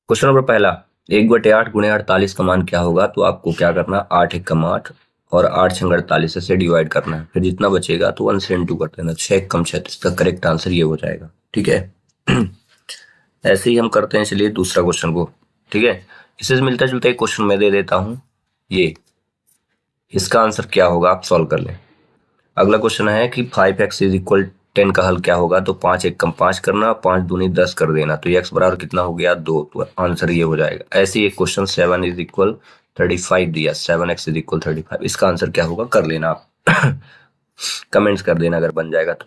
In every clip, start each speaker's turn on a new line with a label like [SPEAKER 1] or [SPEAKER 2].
[SPEAKER 1] Question number पहला, 1/8 गुणे 48 का मान क्या होगा? तो आपको क्या करना, 8 × 8 और 8 × 48 से डिवाइड करना है। फिर जितना बचेगा तो 1 से इंटू कर देना। 6 कम 6, तो इसका करेक्ट आंसर ये हो जाएगा। ठीक है। ऐसे ही हम करते हैं। चलिए दूसरा क्वेश्चन को, ठीक है, इससे मिलता जुलता एक क्वेश्चन मैं दे देता हूं। ये इसका आंसर क्या होगा, आप सॉल्व कर लें। अगला क्वेश्चन है कि 5x इज इक्वल 10 का हल क्या होगा? तो 5 1 कम 5 करना, 5 दूनी 10 कर देना, तो x बराबर कितना हो गया, 2। तो आंसर ये हो जाएगा। ऐसे ही एक क्वेश्चन 7 इज इक्वल 35 दिया, 7x इज इक्वल 35, इसका आंसर क्या होगा कर लेना आप। कमेंट्स कर देना अगर बन जाएगा तो।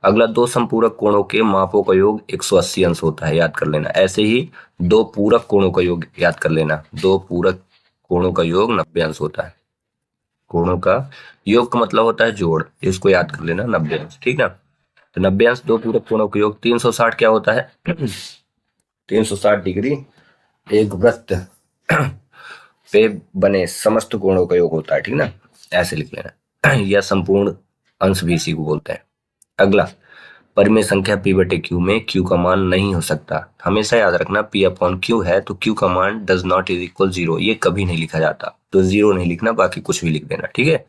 [SPEAKER 1] अगला, दो समपूरक कोणों के मापों का योग 180 अंश होता है, याद कर लेना। ऐसे ही दो पूरक कोणों का योग याद कर लेना, दो पूरक कोणों का योग 90 अंश होता है। कोणों का योग का मतलब होता है जोड़, इसको याद कर लेना, 90 अंश। ठीक ना। तो 90 अंश दो पूरक कोणों का योग 360 क्या होता है? 360 डिग्री एक वृत्त पे बने समस्त कोणों का योग होता है। ठीक ना, ऐसे लिख लेना। यह संपूर्ण अंश भी इसी को बोलते हैं। अगला, परिमेय संख्या p/q में q का मान नहीं हो सकता। हमेशा याद रखना p/q है तो q का मान डज नॉट इज इक्वल 0, ये कभी नहीं लिखा जाता। तो 0 नहीं लिखना, बाकी कुछ भी लिख देना। ठीक है।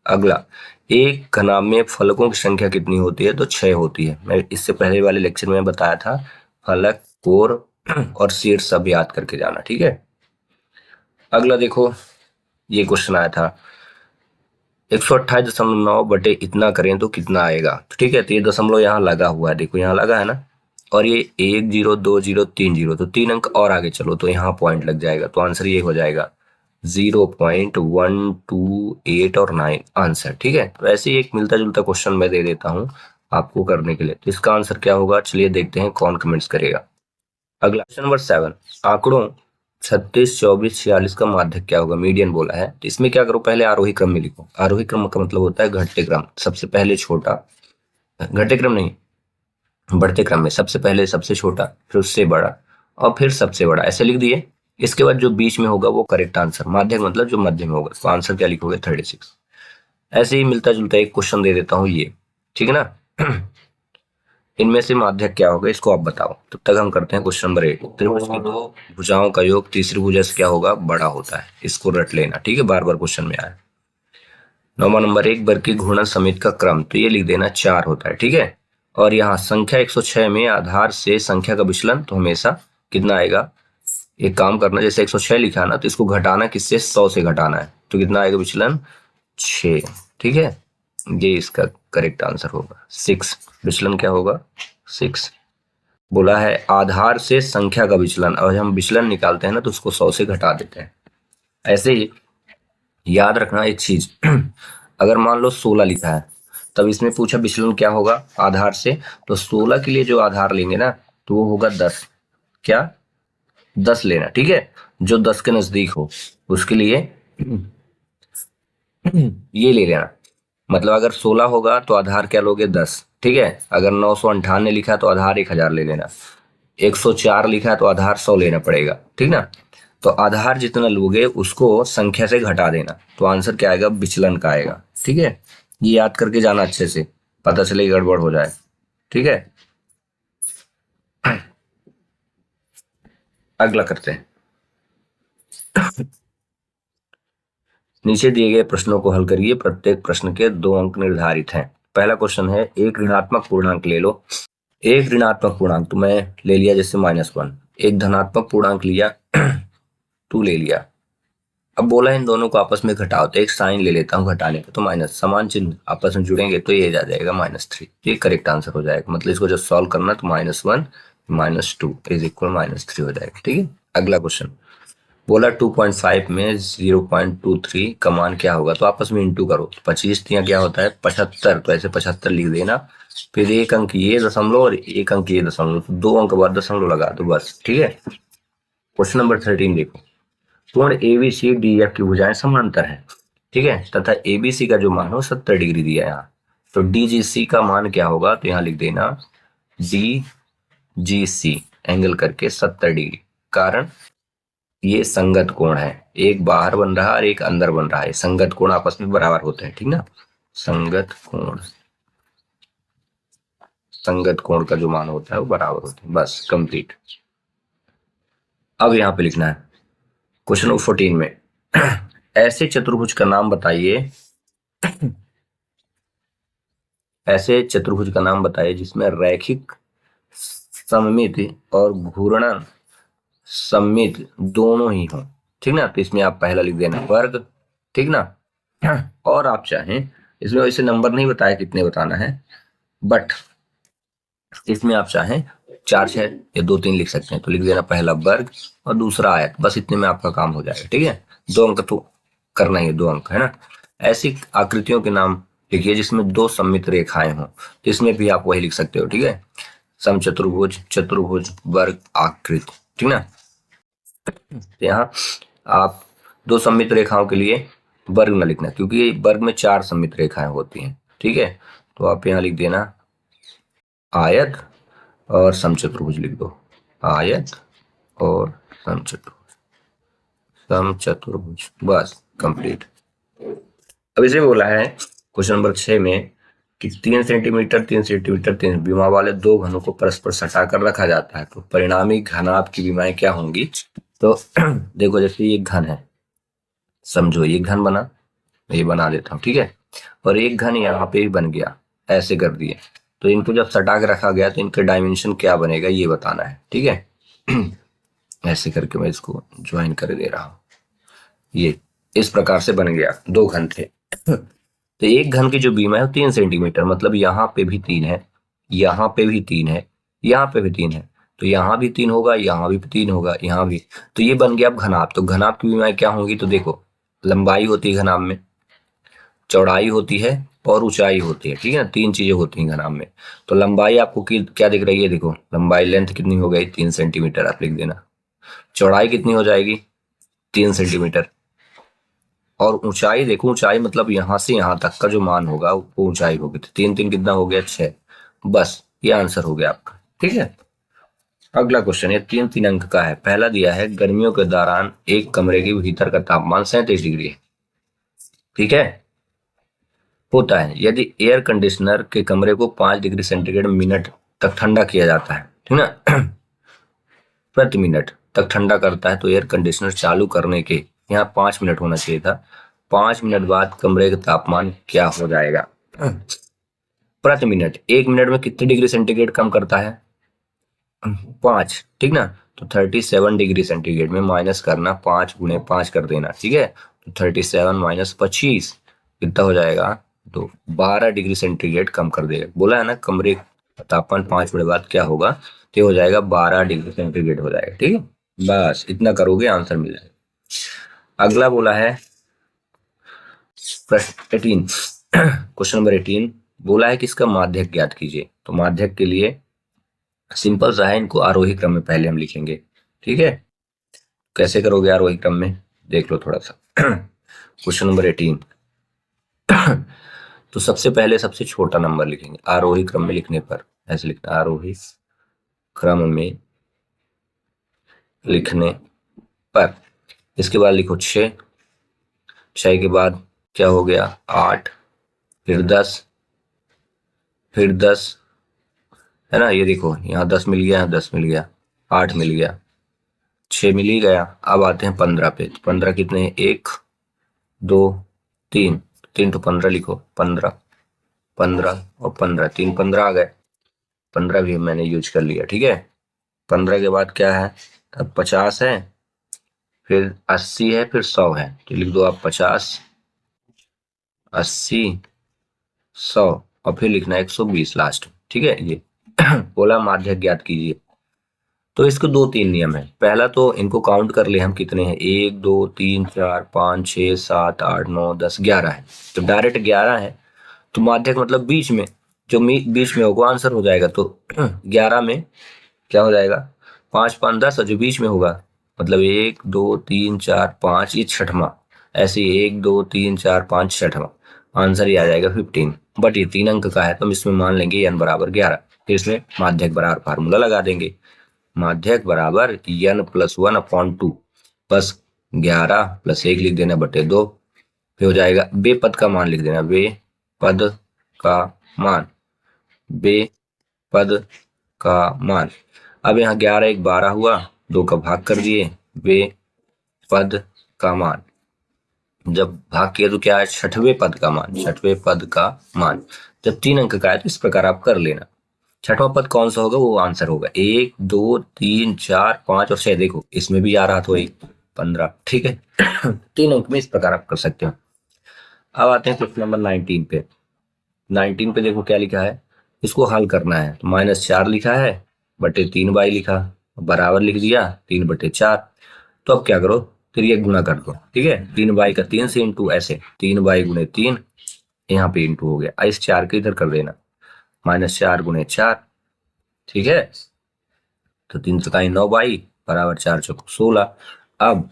[SPEAKER 1] अगला, एक घनाभ में फलकों की संख्या कितनी होती है? तो 6 होती है। मैं इससे पहले वाले लेक्चर में बताया था। फलक, कोर और शीर्ष सब याद करके जाना। ठीक है। अगला देखो, ये क्वेश्चन आया था, 128.9 बटे इतना करें तो कितना आएगा? तो ठीक है, तो ये दशमलव यहाँ लगा हुआ है, देखो यहाँ लगा है ना, और ये 1 0 2 0 3 0, तो 3 अंक और आगे चलो तो यहाँ पॉइंट लग जाएगा। तो आंसर ये हो जाएगा 0.128 और 9 आंसर। ठीक है। तो ऐसे ही एक मिलता जुलता क्वेश्चन मैं दे देता हूँ आपको करने के लिए। तो इसका आंसर क्या होगा, चलिए देखते हैं कौन कमेंट्स करेगा। अगला, क्वेश्चन नंबर 7, आंकड़ों 36 24 46 का माध्यक क्या होगा? मीडियन बोला है। तो इसमें क्या करो, पहले आरोही क्रम में लिखो। आरोही क्रम का मतलब होता है घटते क्रम, सबसे पहले छोटा, घटते क्रम नहीं, बढ़ते क्रम में सबसे पहले सबसे छोटा, फिर उससे बड़ा, और फिर सबसे बड़ा, ऐसे लिख दिए। इसके बाद जो बीच में होगा वो करेक्ट आंसर, माध्यक मतलब जो मध्य में होगा। तो आंसर क्या लिखोगे, 36। ऐसे ही मिलता जुलता एक क्वेश्चन दे देता हूँ ये, ठीक है ना। इनमें से माध्यक क्या होगा, इसको आप बताओ। तब तक हम करते हैं क्वेश्चन नंबर 8। त्रिभुज की दो भुजाओं का योग तीसरी भुजा से क्या होगा, बड़ा होता है। इसको रट लेना, ठीक है, बार बार क्वेश्चन में आया। 9वां नंबर, एक वर्ग की घूर्णन समिति का क्रम, तो ये लिख देना 4 होता है। ठीक है। और यहाँ संख्या 106 में आधार से संख्या का विचलन तो हमेशा कितना आएगा, एक काम करना, जैसे 106 लिखा ना, तो इसको घटाना किससे, 100 से घटाना है। तो कितना आएगा विचलन, 6। ठीक है, ये इसका करेक्ट आंसर होगा 6। विचलन क्या होगा, 6। बोला है आधार से संख्या का विचलन, और हम विचलन निकालते हैं ना तो उसको 100 से घटा देते हैं। ऐसे ही याद रखना एक चीज, अगर मान लो 16 लिखा है, तब इसमें पूछा विचलन क्या होगा आधार से, तो 16 के लिए जो आधार लेंगे ना, तो वो होगा 10। क्या, 10 लेना। ठीक है, जो 10 के नजदीक हो उसके लिए ये ले लेना। मतलब अगर 16 होगा तो आधार क्या लोगे, 10। ठीक है। अगर 998 लिखा है तो आधार 1000 ले लेना। 104 लिखा है तो आधार 100 लेना पड़ेगा। ठीक ना। तो आधार जितना लोगे उसको संख्या से घटा देना, तो आंसर क्या आएगा, विचलन का आएगा। ठीक है, ये याद करके जाना अच्छे से, पता चले गड़बड़ हो जाए। ठीक है। अगला करते हैं। नीचे दिए गए प्रश्नों को हल करिए, प्रत्येक प्रश्न के 2 अंक निर्धारित हैं। पहला क्वेश्चन है, एक ऋणात्मक पूर्णांक ले लो। एक ऋणात्मक पूर्णांक तो मैं ले लिया जैसे -1, एक धनात्मक पूर्णांक लिया 2 ले लिया। अब बोला इन दोनों को आपस में घटाओ, तो एक साइन ले लेता हूँ घटाने का, तो माइनस, समान चिन्ह आपस में जुड़ेंगे तो ये आ जाएगा -3। ये करेक्ट आंसर हो जाएगा। मतलब इसको जब सॉल्व करना तो -1 -2 इज इक्वल -3 हो जाएगा। ठीक है। अगला क्वेश्चन बोला 2.5 में 0.23 का मान क्या होगा? तो आपस में इंटू करो, 25 दिया क्या होता है 75, तो ऐसे 75 लिख देना। फिर एक अंक ये दशमलव और एक अंक ये दशमलव, तो 2 अंक बाद दशमलव लगा दो बस। ठीक है। क्वेश्चन नंबर 13 देखो, कोण एबीसी डीएफ की भुजाएं समांतर है, ठीक है, तथा एबीसी का जो मान हो 70 डिग्री दिया है यहाँ। तो डीजीसी का मान क्या होगा, तो यहाँ लिख देना डीजीसी एंगल करके 70 डिग्री। कारण ये संगत कोण है, एक बाहर बन रहा है और एक अंदर बन रहा है। संगत कोण आपस में बराबर होते हैं, ठीक ना। संगत कोण, संगत कोण का जो मान होता है वो बराबर होता है, बस कंप्लीट। अब यहाँ पे लिखना है क्वेश्चन नंबर 14 में ऐसे चतुर्भुज का नाम बताइए, ऐसे चतुर्भुज का नाम बताइए जिसमें रैखिक सममिति और घूर्णन सममित दोनों ही हो। ठीक ना, तो इसमें आप पहला लिख देना वर्ग। ठीक ना, और आप चाहें इसमें वैसे नंबर नहीं बताया कितने बताना है, बट इसमें आप चाहें 4 6 या 2 3 लिख सकते हैं। तो लिख देना पहला वर्ग और दूसरा आयत, बस इतने में आपका काम हो जाएगा। ठीक है, 2 अंक तो करना ही है, 2 अंक है ना। ऐसी आकृतियों के नाम लिखिए जिसमें 2 सममित रेखाएं हों, तो इसमें भी आप वही लिख सकते हो। ठीक है, समचतुर्भुज, चतुर्भुज, वर्ग, आकृति। ठीक ना, तो यहाँ आप 2 सममित रेखाओं के लिए वर्ग न लिखना, क्योंकि वर्ग में 4 सममित रेखाएं होती हैं। ठीक है, तो आप यहाँ लिख देना आयत और समचतुर्भुज लिख दो, आयत और समचतुर्भुज, समचतुर्भुज, बस कंप्लीट। अब इसे बोला है क्वेश्चन नंबर 6 में कि 3 सेंटीमीटर 3 सेंटीमीटर 3 विमा वाले 2 घनों को परस्पर सटाकर रखा जाता है, तो परिणामी घनाभ की विमाएं क्या होंगी। तो देखो, जैसे ये घन है, समझो ये घन बना, ये बना देता हूँ। ठीक है, और एक घन यहाँ पे भी बन गया, ऐसे कर दिए, तो इनको जब सटा के रखा गया तो इनका डायमेंशन क्या बनेगा ये बताना है। ठीक है, ऐसे करके मैं इसको ज्वाइन कर दे रहा हूं। ये इस प्रकार से बन गया, 2 घन थे। तो एक घन की जो बीमा है 3 सेंटीमीटर, मतलब यहाँ पे भी 3 है, यहाँ पे भी 3 है, यहाँ पे भी 3 है, तो यहाँ भी 3 होगा, यहाँ भी 3 होगा, यहाँ भी। तो ये बन गया अब घनाभ। तो घनाभ की बीमाएं क्या होंगी, तो देखो लंबाई होती है घनाभ में, चौड़ाई होती है और ऊंचाई होती है। ठीक है ना, 3 चीजें होती हैं घनाभ में। तो लंबाई आपको क्या दिख रही है, देखो लंबाई लेंथ कितनी हो गई 3 सेंटीमीटर, आप लिख देना। चौड़ाई कितनी हो जाएगी 3 सेंटीमीटर, और ऊंचाई देखो, ऊंचाई मतलब यहां से यहां तक का जो मान होगा वो ऊंचाई होगी। तो 3 3 कितना हो गया 6, बस ये आंसर हो गया आपका। ठीक है, अगला क्वेश्चन ये 3 3 अंक का है। पहला दिया है गर्मियों के दौरान एक कमरे के भीतर का तापमान 37 डिग्री है। ठीक है, होता है यदि एयर कंडीशनर के कमरे को 5 डिग्री सेंटीग्रेड मिनट तक ठंडा किया जाता है, ठीक ना, प्रति मिनट तक ठंडा करता है, तो एयर कंडीशनर चालू करने के यहाँ 5 मिनट होना चाहिए था, 5 मिनट बाद कमरे का तापमान क्या हो जाएगा। प्रति मिनट, 1 मिनट में कितने डिग्री सेंटीग्रेड कम करता है 5। ठीक ना, तो 37 डिग्री सेंटीग्रेड में माइनस करना, 5 गुणे 5 कर देना। ठीक है, तो 37 माइनस 25 कितना हो जाएगा, तो 12 डिग्री सेंटीग्रेड कम कर देगा। बोला है ना कमरे का तापमान 5 मिनट बाद क्या होगा, तो हो जाएगा 12 डिग्री सेंटीग्रेड हो जाएगा। ठीक है, बस इतना करोगे आंसर मिल जाएगा। अगला बोला है प्रश्न 18, क्वेश्चन नंबर 18 बोला है कि इसका माध्यक ज्ञात कीजिए। तो माध्यक के लिए सिंपल सा है, इनको आरोही क्रम में पहले हम लिखेंगे। ठीक है, कैसे करोगे आरोही क्रम में, देख लो थोड़ा सा। क्वेश्चन नंबर 18, तो सबसे पहले सबसे छोटा नंबर लिखेंगे आरोही क्रम में लिखने पर, ऐसे लिखना आरोही क्रम में लिखने पर। इसके बाद लिखो 6, 6 के बाद क्या हो गया 8, फिर 10, फिर 10, है ना, ये देखो यहाँ 10 मिल गया, यहाँ 10 मिल गया, 8 मिल गया, 6 मिल ही गया। अब आते हैं 15 पे, तो 15 कितने हैं 1 2 3, 3 तो 15 लिखो, 15 15 और 15, 3 15 आ गए, 15 भी मैंने यूज कर लिया। ठीक है, 15 के बाद क्या है, अब 50 है, फिर 80 है, फिर 100 है, तो लिख दो आप 50 80 100, और फिर लिखना 120 लास्ट। ठीक है, ये बोला माध्यक ज्ञात कीजिए। तो इसको 2 3 नियम है। पहला तो इनको काउंट कर ले हम कितने हैं, 1 2 3 4 5 6 7 8 9 10 11 है, तो डायरेक्ट 11 है, तो माध्यक मतलब बीच में, जो बीच में होगा आंसर हो जाएगा। तो 11 में क्या हो जाएगा 5 5 10, और जो बीच में होगा मतलब 1 2 3 4 5, ये छठवां, ऐसे 1 2 3 4 5 छठवां, आंसर ये आ जाएगा 15। बट ये 3 अंक का है तो हम इसमें मान लेंगे n बराबर 11, फिर इसमें माध्यक बराबर फार्मूला लगा देंगे, माध्यक बराबर n प्लस 1/2, बस 11 प्लस 1 लिख देना बटे 2, फिर हो जाएगा बे पद का मान लिख देना, बे पद का मान, बे पद का मान। अब यहाँ 11 1 12 हुआ, 2 का भाग कर दिए, वे पद का मान। जब भाग किया तो क्या है, छठवें पद का मान, छठवें पद का मान। जब 3 अंक का है तो इस प्रकार आप कर लेना। छठवां पद कौन सा होगा, वो आंसर होगा 1 2 3 4 5 और 6। देखो इसमें भी आ रहा था वही 15। ठीक है। 3 अंक में इस प्रकार आप कर सकते हो। अब आते हैं क्वेश्चन नंबर 19 पे। 19 पे देखो क्या लिखा है, इसको हल करना है। तो -4 लिखा है, बटे 3 बाई लिखा, बराबर लिख दिया 3/4। तो अब क्या करो, फिर ये गुणा कर दो। ठीक है, 3 बाई का 3 से इंटू, ऐसे 3 बाई गुणे 3, यहाँ पे इंटू हो गया। इस 4 के इधर कर देना, -4 गुणे 4। ठीक है, तो 3 × 9 बाई बराबर 4 × 16। अब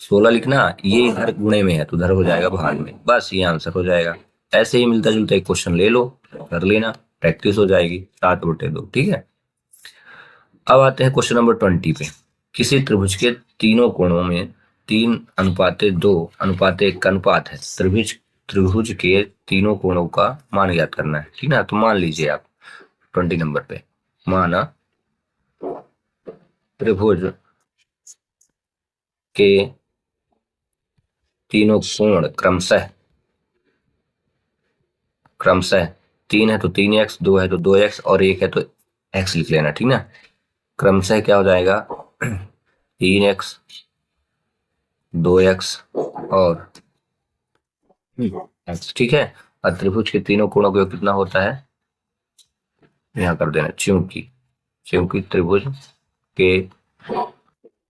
[SPEAKER 1] 16 लिखना, ये इधर गुणे में है तो उधर हो जाएगा भाग में, बस ये आंसर हो जाएगा। ऐसे ही मिलता जुलता एक क्वेश्चन ले लो, कर लेना, प्रैक्टिस हो जाएगी। 7/2। ठीक है। अब आते हैं क्वेश्चन नंबर 20 पे। किसी त्रिभुज के तीनों कोणों में 3:2:1 का अनुपात है। त्रिभुज त्रिभुज के तीनों कोणों का मान ज्ञात करना है। ठीक ना, तो मान लीजिए आप 20 नंबर पे, माना त्रिभुज के तीनों कोण क्रमशः क्रमशः 3 है तो 3x, 2 है तो 2x और 1 है तो x लिख लेना। ठीक ना, क्रमशः क्या हो जाएगा 3x, 2x और x। ठीक है, और त्रिभुज के तीनों कोणों का योग कितना होता है, यहाँ कर देना, चूंकि चूंकि त्रिभुज के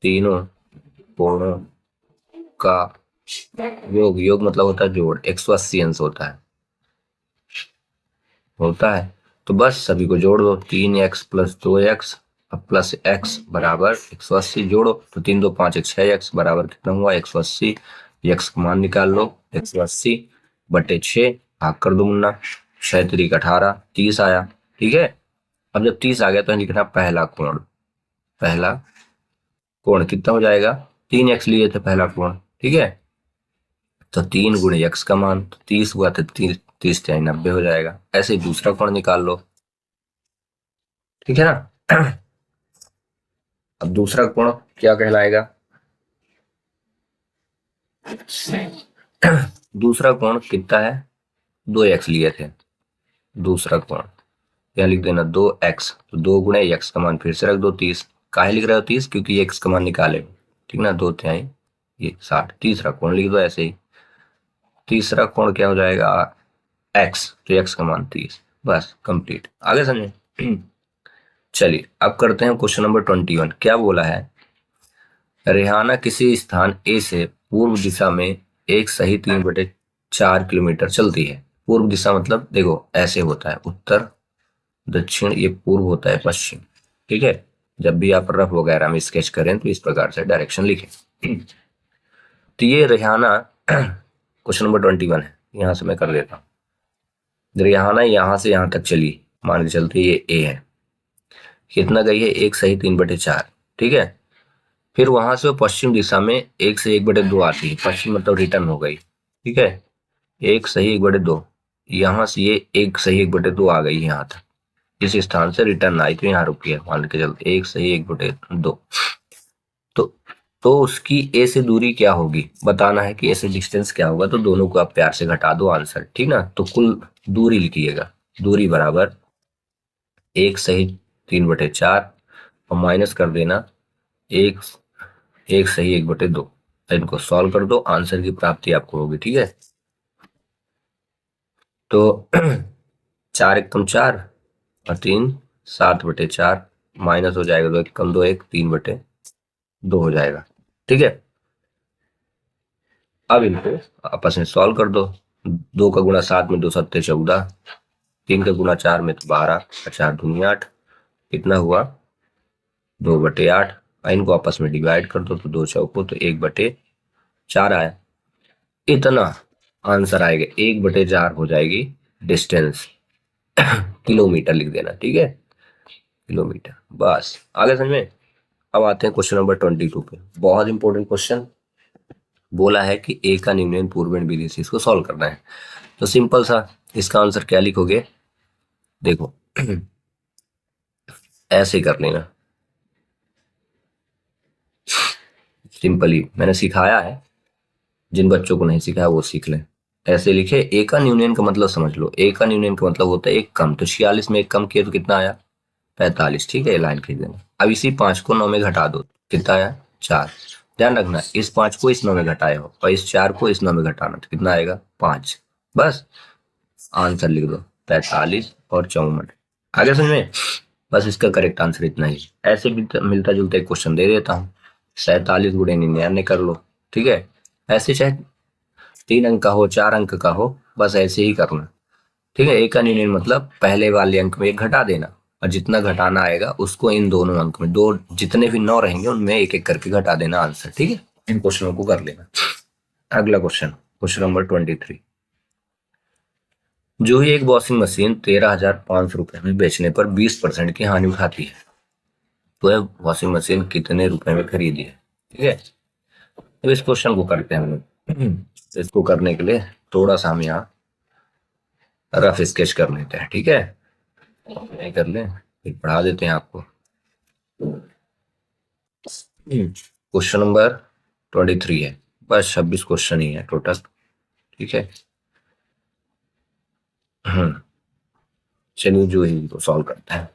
[SPEAKER 1] तीनों कोणों का योग, योग मतलब होता है जोड़, 180 अंश होता है। तो बस सभी को जोड़ दो, 3x + 2x प्लस x बराबर 180। जोड़ो तो 3 2 5 6x बराबर कितना हुआ, 180। x का मान निकाल लो, 180/6, भाग कर दो मुन्ना, 6 3 18, 30 आया। ठीक है, अब जब 30 आ गया तो लिखना पहला कोण। पहला कोण कितना हो जाएगा, 3x लिए थे पहला कोण। ठीक है, तो 3 × x का मान, तो 30 हुआ तो 30 30 90 हो जाएगा। ऐसे ही दूसरा कोण निकाल लो। ठीक है ना। अब दूसरा कोण क्या कहलाएगा, दूसरा कोण कितना है, 2x लिए थे। दूसरा कोण यहाँ लिख देना 2x, तो 2 × x का मान फिर से रख दो 30। काहे लिख रहे हो 30, क्योंकि x का मान निकाले। ठीक ना, 2 ये 60। तीसरा कोण लिख दो ऐसे ही। तीसरा कोण क्या हो जाएगा, x, तो x का मान 30। बस कंप्लीट, आगे समझे। चलिए अब करते हैं क्वेश्चन नंबर 21। क्या बोला है, रेहाना किसी स्थान ए से पूर्व दिशा में एक सही 3/4 किलोमीटर चलती है। पूर्व दिशा मतलब देखो ऐसे होता है, उत्तर दक्षिण, ये पूर्व होता है पश्चिम। ठीक है, जब भी आप रफ वगैरह में स्केच करें तो इस प्रकार से डायरेक्शन लिखें। तो ये रेहाना क्वेश्चन नंबर 21 है, यहां से मैं कर देता हूँ। रेहाना यहां से यहां तक चली, मान के चलते ये ए है, कितना गई है, एक सही 3/4। ठीक है, फिर वहां से वो पश्चिम दिशा में 1 से 1/2 आती है। पश्चिम मतलब रिटर्न हो गई। ठीक है, 1 सही 1/2, यहां से ये 1 सही 1/2 आ गई यहाँ तक। इस स्थान से रिटर्न आई तो यहाँ रुकी है, मान के चलते 1 सही 1/2। तो तो उसकी ए से दूरी क्या होगी बताना है, कि ए से डिस्टेंस क्या होगा। तो दोनों को आप प्यार से घटा दो आंसर। ठीक ना, तो कुल दूरी लिखिएगा, दूरी बराबर 1 सही 3/4 और माइनस कर देना 1 1 सही 1/2। इनको सॉल्व कर दो, आंसर की प्राप्ति आपको होगी। ठीक है, तो 4 एकम 4 और 3 7/4, माइनस हो जाएगा 2 एकम 2 1 3/2 हो जाएगा। ठीक है, अब इनको आपस में सॉल्व कर दो। 2 का गुणा 7 में 2 7 14, 3 का गुणा 4 में तो 12, 4 दूनी 8, कितना हुआ 2/8। इनको आपस में डिवाइड कर दो तो 2 चौको तो 1/4 आया। इतना आंसर आएगा, 1/4 हो जाएगी डिस्टेंस। किलोमीटर लिख देना। ठीक है, किलोमीटर। बस आगे समझ में। अब आते हैं क्वेश्चन नंबर 22 पे, बहुत इंपॉर्टेंट क्वेश्चन। बोला है कि ए का निम्न पूर्वेण विधि से इसको सॉल्व करना है। तो सिंपल सा, इसका आंसर क्या लिखोगे, देखो ऐसे कर लेना, सिंपली मैंने सिखाया है, जिन बच्चों को नहीं सिखाया वो सीख लें। ऐसे लिखे, ए का यूनियन का मतलब समझ लो, ए का यूनियन का मतलब होता है एक कम, तो 46 में एक कम किया तो कितना आया 45, ठीक है, लाइन खींच देना। अब इसी 5 को 9 में घटा दो, कितना आया 4। ध्यान रखना इस 5 को इस 9 में घटाए हो और इस 4 को इस 9 में घटाना, तो कितना आएगा 5। बस आंसर लिख दो 45 और 54। आगे समझ में? बस इसका करेक्ट आंसर इतना ही। ऐसे भी मिलता जुलता एक क्वेश्चन दे देता हूँ, 47 गुणे 99 कर लो, ठीक है। ऐसे चाहे 3 अंक का हो 4 अंक का हो, बस ऐसे ही करना, ठीक है। एक का यूनियन मतलब पहले वाले अंक में एक घटा देना और जितना घटाना आएगा उसको इन दोनों अंक में, दो जितने भी 9 रहेंगे उनमें एक एक करके घटा देना आंसर, ठीक है। इन क्वेश्चनों को कर लेना। अगला क्वेश्चन, क्वेश्चन नंबर 23। जो ही एक वॉशिंग मशीन 13,500 रुपए में बेचने पर 20% की हानि उठाती है, तो यह वॉशिंग मशीन कितने रुपए में खरीदी है, ठीक है। तो इस क्वेश्चन को करते हैं हम लोग। इसको करने के लिए थोड़ा सा हम यहाँ रफ स्केच कर लेते हैं, ठीक है। नहीं कर ले फिर पढ़ा देते हैं आपको। क्वेश्चन नंबर 23 है, बस 26 क्वेश्चन ही है टोटल, ठीक है। चलिए जो ही को सॉल्व करते हैं।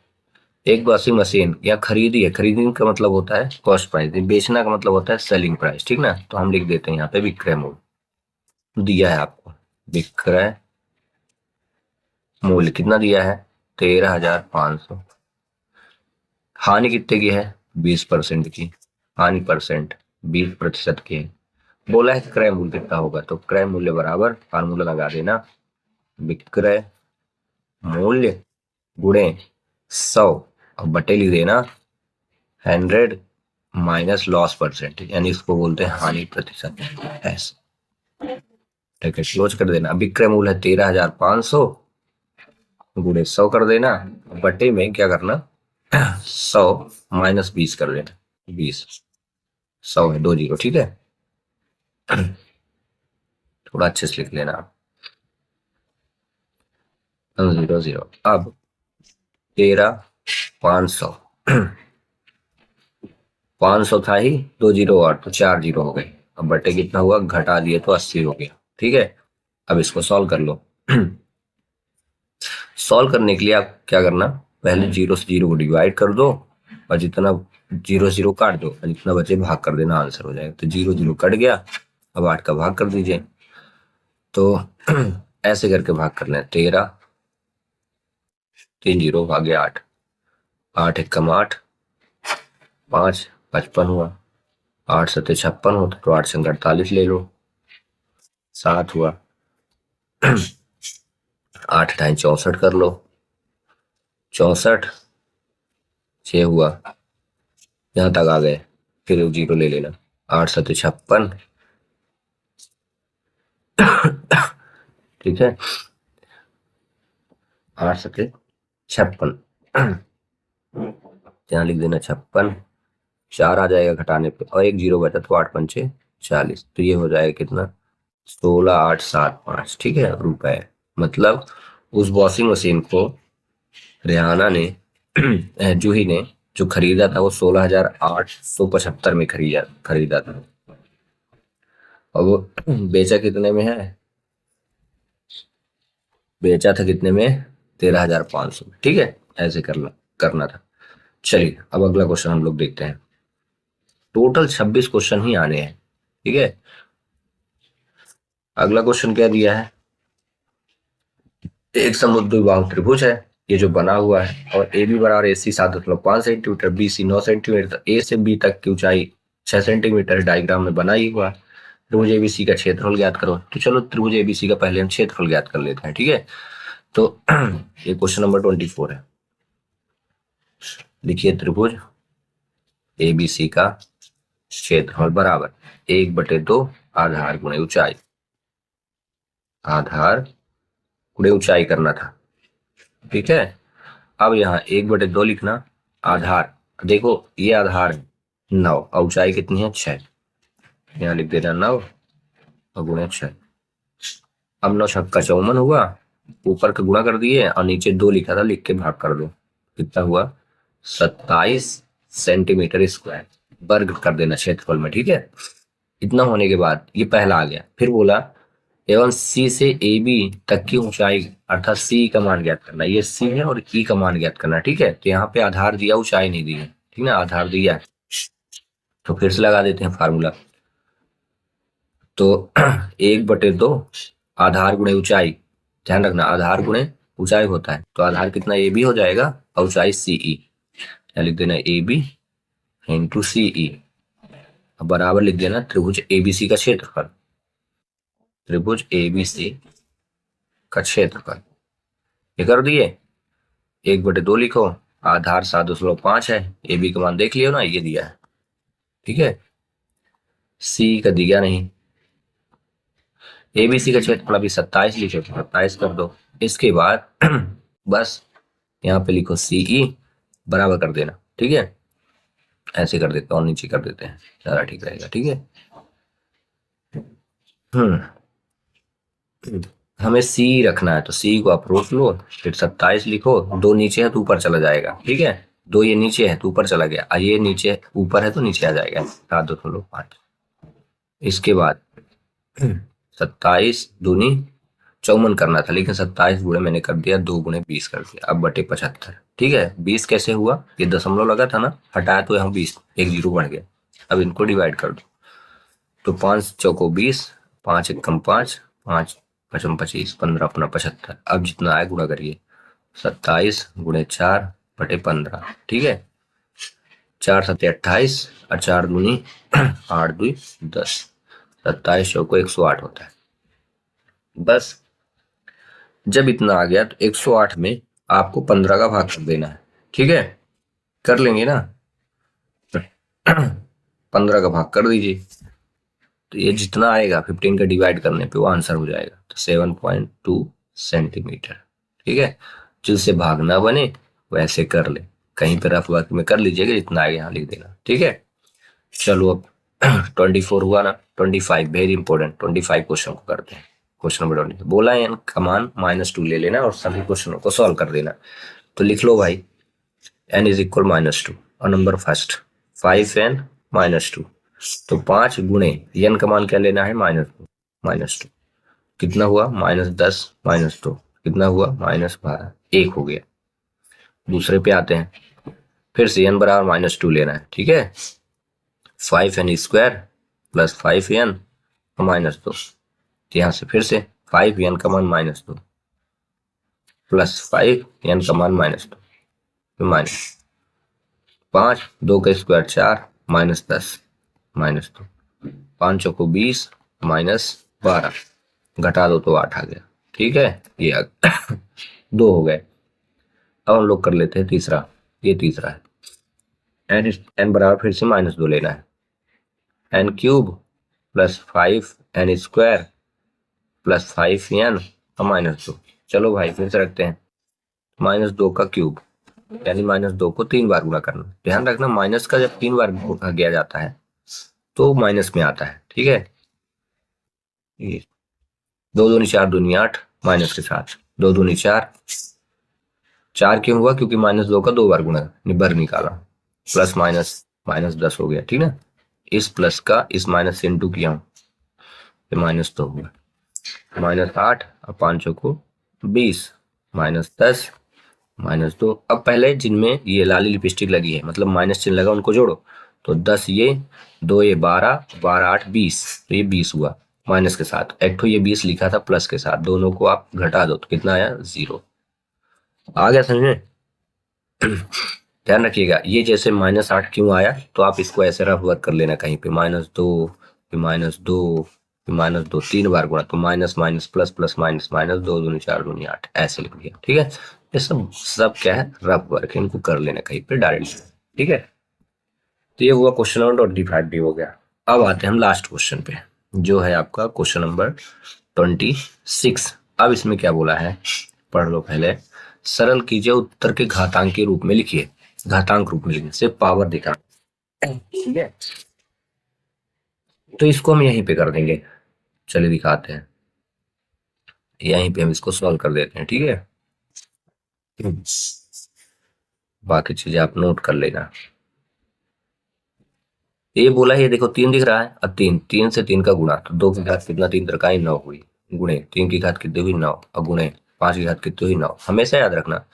[SPEAKER 1] एक वॉशिंग मशीन या खरीदी है, खरीदने का मतलब होता है कॉस्ट प्राइस, बेचना का मतलब होता है सेलिंग प्राइस, ठीक ना। तो हम लिख देते हैं यहाँ पे विक्रय मूल्य दिया है आपको। विक्रय मूल्य कितना दिया है 13,500। हानि कितने की है 20% की, हानि परसेंट 20% की है। बोला है क्रय मूल्य कितना होगा, तो क्रय मूल्य बराबर फार्मूला लगा देना, विक्रय मूल्य गुणे 100 और बटे लिख देना 100 माइनस लॉस परसेंट, यानी इसको बोलते हैं हानि प्रतिशत, ऐसा, ठीक है। क्लोज कर देना। विक्रय मूल्य है 13,500 गुणे 100 कर देना, बटे में क्या करना 100 माइनस 20 कर देना, 20, 100 है 2 जीरो, ठीक है। थोड़ा अच्छे से लिख लेना आप, 0 0। अब 13,500 500 था ही, 2 जीरो और तो 4 जीरो हो गए। अब बटे कितना हुआ, घटा दिए तो 80 हो गया, ठीक है। अब इसको सॉल्व कर लो। सॉल्व करने के लिए आप क्या करना, पहले 0 से 0 को डिवाइड कर दो और जितना 0 0 काट दो और जितना बचे भाग कर देना, आंसर हो जाएगा। तो 0 0 कट गया, अब 8 का भाग कर दीजिए। तो ऐसे करके भाग कर लें, 13, 3 0 भागे 8, 8 एकम 8, 5 55 हुआ, 8 सत्ते 56 होता, तो 8 संग 48 ले लो, 7 हुआ, 8 ढाई 64 कर लो, 64, 6 हुआ, यहां तक आ गए, फिर 0 ले लेना, 8 सत्ते 56, ठीक है, 8 सत्ते 56, यहाँ लिख देना 56, 4 आ जाएगा घटाने पे और 1 0 बचा, तो 8 पंचे 40, तो ये हो जाएगा कितना 16,875, ठीक है, रुपए। मतलब उस वॉशिंग मशीन को रेहाना ने जूही ने जो खरीदा था वो 16,875 में खरीदा था, और वो बेचा कितने में है, बेचा था कितने में 13,500, ठीक है। ऐसे करना था। चलिए अब अगला क्वेश्चन हम लोग देखते हैं। टोटल 26 क्वेश्चन ही आने हैं, ठीक है। अगला क्वेश्चन क्या दिया है, एक समद्विबाहु त्रिभुज है ये जो बना हुआ है, और ए बी बराबर AC 7.5 सेंटीमीटर, BC 9 सेंटीमीटर, ए से बी तक की ऊंचाई 6 सेंटीमीटर, डायग्राम में बना ही हुआ है। त्रिभुज ABC का क्षेत्रफल ज्ञात करो। तो चलो त्रिभुज ABC का पहले हम क्षेत्रफल ज्ञात कर लेते हैं, ठीक है। तो ये क्वेश्चन नंबर 24 है। लिखिए त्रिभुज ABC का क्षेत्रफल बराबर 1/2 आधार गुणे ऊंचाई, आधार गुणे ऊंचाई करना था, ठीक है। अब यहाँ 1/2 लिखना, आधार देखो ये आधार है 9 और ऊंचाई कितनी है 6, यहाँ लिख देना 9 और गुणे 6। अब 9 छक्का 54 हुआ, ऊपर का गुणा कर दिए और नीचे 2 लिखा था, लिख के भाग कर दो, कितना हुआ 27 सेंटीमीटर स्क्वायर, वर्ग कर देना क्षेत्रफल में, ठीक है। इतना होने के बाद ये पहला आ गया, फिर बोला एवं सी से ए बी तक की ऊंचाई, अर्थात सी का मान ज्ञात करना। ये सी है और ई का मान ज्ञात करना, ठीक है। तो यहाँ पे आधार दिया, ऊंचाई नहीं दी है, ठीक ना, आधार दिया है। तो फिर से लगा देते हैं फार्मूला। तो 1/2 आधार गुणे ऊंचाई, ध्यान रखना आधार गुणे ऊंचाई होता है, तो आधार कितना ए बी हो जाएगा और ऊंचाई सी ई, लिख देना ए बी इंटू सी ई, बराबर लिख देना त्रिभुज एबीसी का क्षेत्रफल, त्रिभुज एबीसी का क्षेत्रफल। ये कर दिए। 1/2 लिखो, आधार 7.5 है, ए बी का मान देख लियो ना, ये दिया है, ठीक है। सी का दिया नहीं, एबीसी का क्षेत्रफल अभी 27 लिखो, 27 कर दो। इसके बाद बस यहाँ पे लिखो सीई बराबर कर देना, ठीक है। ऐसे कर देते हैं और नीचे कर देते हैं, ज्यादा ठीक रहेगा, ठीक है। हम्म हमें सी रखना है, तो सी को आप रोक लो, फिर 27 लिखो, दो नीचे है तो ऊपर चला जाएगा, ठीक है। दो ये नीचे है तो ऊपर चला गया, ये नीचे ऊपर है तो नीचे आ जाएगा, 7.5। इसके बाद 27 दूनी 54 करना था, लेकिन 27 गुणे मैंने कर दिया, 2 गुणे 20 कर दिया, अब बटे 75, ठीक है। 20 कैसे हुआ, ये दशमलव लगा था ना, हटाया तो यहाँ 20, एक जीरो बढ़ गया। अब इनको डिवाइड कर दो, तो 5 चौको 20, 5 एकम 5, 5 पचम 25, 15 अपना 75। अब जितना आया गुणा करिए, 27 गुणे 4 बटे 15, ठीक है। 4 सत्ते 28 और 4 दूनी 8 दूनी 10, 27 चौको 108 होता है। बस जब इतना आ गया तो 108 में आपको 15 का भाग कर देना है, ठीक है। कर लेंगे ना, 15 का भाग कर दीजिए, तो ये जितना आएगा 15 का डिवाइड करने पे वो आंसर हो जाएगा, तो 7.2 सेंटीमीटर, ठीक है। जिससे भाग ना बने वैसे कर ले, कहीं पे रफ वर्क में कर लीजिएगा, जितना आएगा यहाँ लिख देना, ठीक है। चलो अब 24 हुआ ना, 25 वेरी इंपॉर्टेंट, 25 क्वेश्चन को करते हैं। क्वेश्चन नंबर 20 बोला एन का मान -2 ले लेना और सभी क्वेश्चनों को सॉल्व कर देना। तो लिख लो भाई n इज इक्वल -2 और नंबर फर्स्ट 5n -2, तो 5 गुणे n का मान क्या लेना है, -2, कितना हुआ -10 -2 कितना हुआ -12, 1 हो गया। दूसरे पे आते हैं, फिर से n बराबर -2 लेना है, ठीक है। 5n स्क्वायर प्लस 5n -2, यहाँ से फिर से 5n का मान -2 प्लस 5n का मान -2, माइनस 5, 2 का स्क्वायर 4, -10 -2, 5 चौको 20 -12, घटा दो तो 8 आ गया, ठीक है। ये आ गया 2 हो गए। अब हम लोग कर लेते हैं तीसरा, ये तीसरा है, n बराबर फिर से -2 लेना है, n cube plus 5n square plus 5n -2। चलो भाई फिर से रखते हैं, -2 का क्यूब यानी -2 को 3 बार गुणा करना। ध्यान रखना माइनस का जब 3 बार गुणा किया जाता है तो माइनस में आता है, ठीक है। ये 2 दूनी 4 दूनी 8 माइनस के साथ 2 दूनी 4, 4 क्यों हुआ, क्योंकि -2 का 2 बार गुणा भर निकाला, प्लस माइनस -10 हो गया, ठीक ना। इस प्लस का इस माइनस से इंटू किया हूं, -2 हुआ, -8 और 5 को 20 -10 -2। अब पहले जिनमें ये लाली लिपस्टिक लगी है, मतलब माइनस चिन्ह लगा, उनको जोड़ो, तो 10 ये 2 ये 12 12 8 20, तो ये 20 हुआ माइनस के साथ। एक तो ये 20 लिखा था प्लस के साथ, दोनों को आप घटा दो तो कितना आया 0। आ गया समझ में। ध्यान रखिएगा, ये जैसे -8 क्यों आया, तो आप इसको ऐसे रफ वर्क कर लेना, कहीं पे -2 फिर -2 फिर -2, 3 बार गुणा, तो minus minus plus plus minus minus, 2 दूनी 4 दूनी 8 ऐसे लिख दिया, ठीक है। ये सब सब क्या है, रफ वर्क, इनको कर लेना कहीं पे डायरेक्ट, ठीक है। तो ये हुआ क्वेश्चन नंबर 25 भी हो गया। अब आते हैं हम लास्ट क्वेश्चन पे, जो है आपका क्वेश्चन नंबर 26। अब इसमें क्या बोला है, पढ़ लो पहले। सरल कीजिए, उत्तर के घातांक के रूप में लिखिए, घातांक रूप में लिखिए, सिर्फ पावर दिखा, ठीक है। तो इसको हम यहीं पे कर देंगे, चलिए दिखाते हैं, यहीं पे हम इसको सॉल्व कर देते हैं, ठीक है। बाकी चीजें आप नोट कर लेना। ये बोला है, ये देखो 3 दिख रहा है, और 3 3 से 3 का गुणा, तो 2 की घात कितना, 3 तरकाई 9 हुई, गुणे 3 की घात कितनी हुई 9, और गुणे 5 की घात कितनी हुई 9। हमेशा याद रखना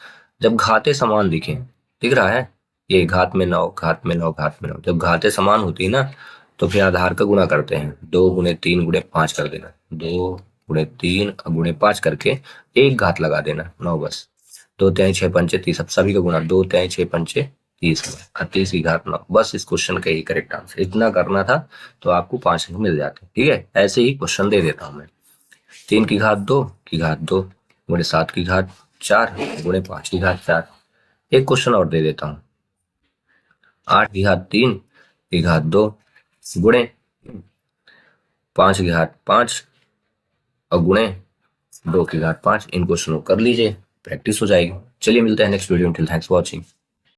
[SPEAKER 1] जब घातें समान दिखें, दिख रहा है ये घात में 9 घात में 9 घात में 9, जब घातें समान होती है ना तो फिर आधार का गुणा करते हैं, 2 गुणे 3 गुणे 5 कर देना, 2 गुणे 3 और गुणे 5 करके एक घात लगा देना 9 बस। 2 तिहाई 6 पंचे 30, अब सभी का गुणा, 2 तिहाई 6 पंचे 30 और 30 की घात 9, बस इस क्वेश्चन का ही करेक्ट आंसर इतना करना था तो आपको 5 अंक मिल जाते। ठीक है, ऐसे ही क्वेश्चन दे देता हूं मैं। 3 की घात 2 की घात 2 गुणे 7 की घात 4 गुणे 5 की घात 4। एक क्वेश्चन और दे देता हूँ, 8 की घात 3 की घात 2 गुणे 5 की घात 5 और गुणे 2 की घात 5। इन क्वेश्चनों को कर लीजिए, प्रैक्टिस हो जाएगी। चलिए मिलते हैं next video, till thanks for watching.